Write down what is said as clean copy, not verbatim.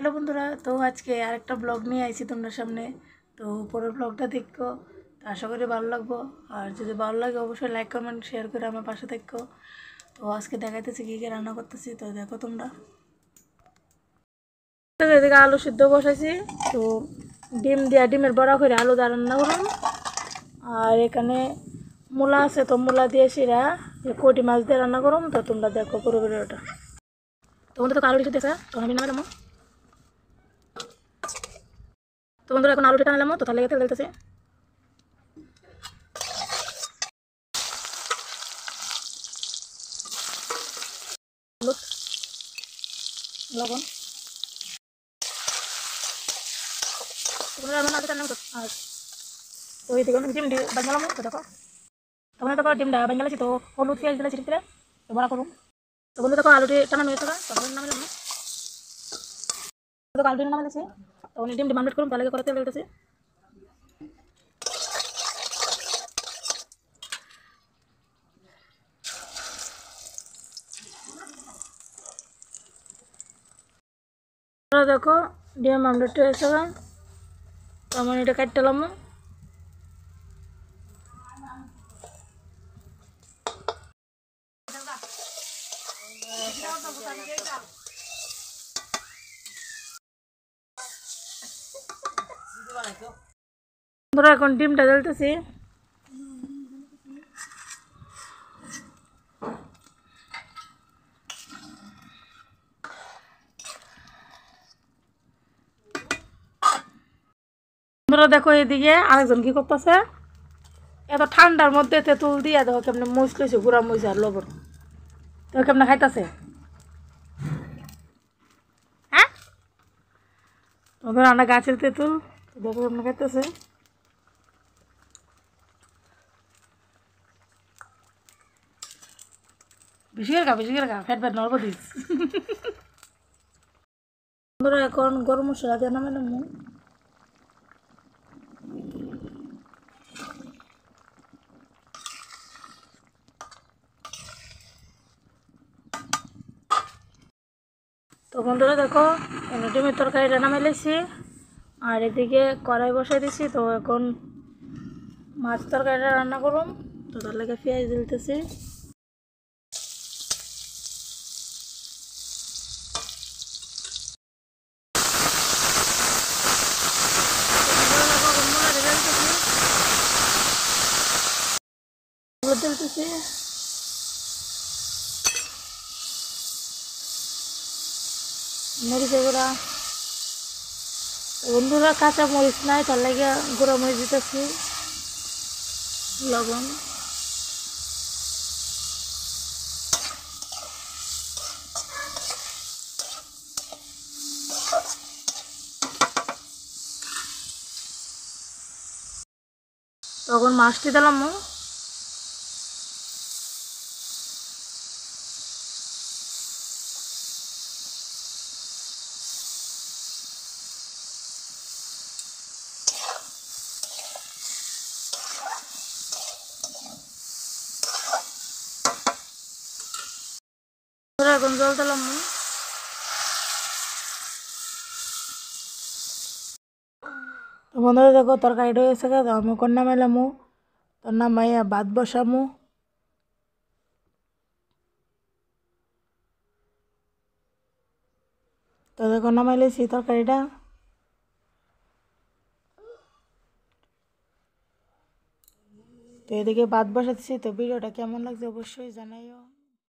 Hello বন্ধুরা, তো আজকে আরেকটা ব্লগ নিয়ে আইছি তোমাদের সামনে। তো পরের ব্লগটা দেখো, তো আশা করি ভালো লাগবো। আর যদি ভালো লাগে অবশ্যই লাইক কমেন্ট শেয়ার করে আমার পাশে দেখো। তো আজকে দেখাইতেছি কী কী রান্না করতেছি, তো দেখো তোমরা। এদিকে আলু সিদ্ধ বসাইছি, তো ডিমের বড়া করে আলু দা রান্না করুন। আর এখানে মূলা আছে, তো মূলা দিয়ে শিরা কোটি মাছ দিয়ে রান্না করুন। তো তোমরা দেখো পুরো ভিডিওটা। তো বন্ধু তো আলু সিদ্ধ আছে, তো আমি নামালাম। তো বন্ধুরা এখন আলুটা টানলাম, তো তাহলে তেল দিতেছে লবণ। তোমরা এখন আলুটা টানলাম, তো আর তো এই দিকে ডিম বাঙালাম, তো দেখো তখন দেখো ডিমটা বাঙালাছি, তো হলুদ পেঁয়াজ দিলে চিড়ে দিলে তো বড়া করুন। তো বন্ধু দেখো আলুটি টানানো হয়েছে, তখন নামালাম না, দেখো আলুটি নামালেছি। তখন ডিমটি মামলেট করুন, তাহলে করে তেল দিতেছে। দেখো ডিম মামলেট হয়েছে, তখন এটা কাটলাম। ধরো এখন ডিমটা জ্বালতেছি। ধরো দেখো এদিকে আরেকজন কি করতেছে, এত ঠান্ডার মধ্যে তেঁতুল দিয়া দেখো কেমনে মুছ লইছে, গুড়া মুছ আর লবণ, তো কেমনে খাইতেছে। হ্যাঁ তোমাদের রান্না গাছের তেঁতুল, দেখো কেমনে খাইতেছে। বেশি করে খা ফ্যাট নর্ব দিস। বন্ধুরা এখন গরম মশলা দিয়ে নামে নামু। তো বন্ধুরা দেখো ডিমের তরকারিটা নামে লেছি, আর এদিকে কড়াই বসাই দিছি। তো এখন মাছ তরকারিটা রান্না করুন, তো তার লাগে পেঁয়াজ দিতেছি। দিতেছি মরিচের গুঁড়া। বন্ধুরা কাঁচা মরিচ নাই, তার লাগে গুঁড়া মরিচ দিতেছি, লবণ। তখন মাছটি দিলাম। এখন জল দিলাম। তো বন্ধুরা দেখো তরকারিটা হয়েছে, তো আমি কোন নামাইলামু, তো নামাইয়া ভাত বসামু। তো দেখো নামাইলেছি তরকারিটা। তো এদিকে ভাত বসাচ্ছি। তো ভিডিওটা কেমন লাগছে অবশ্যই জানাইও।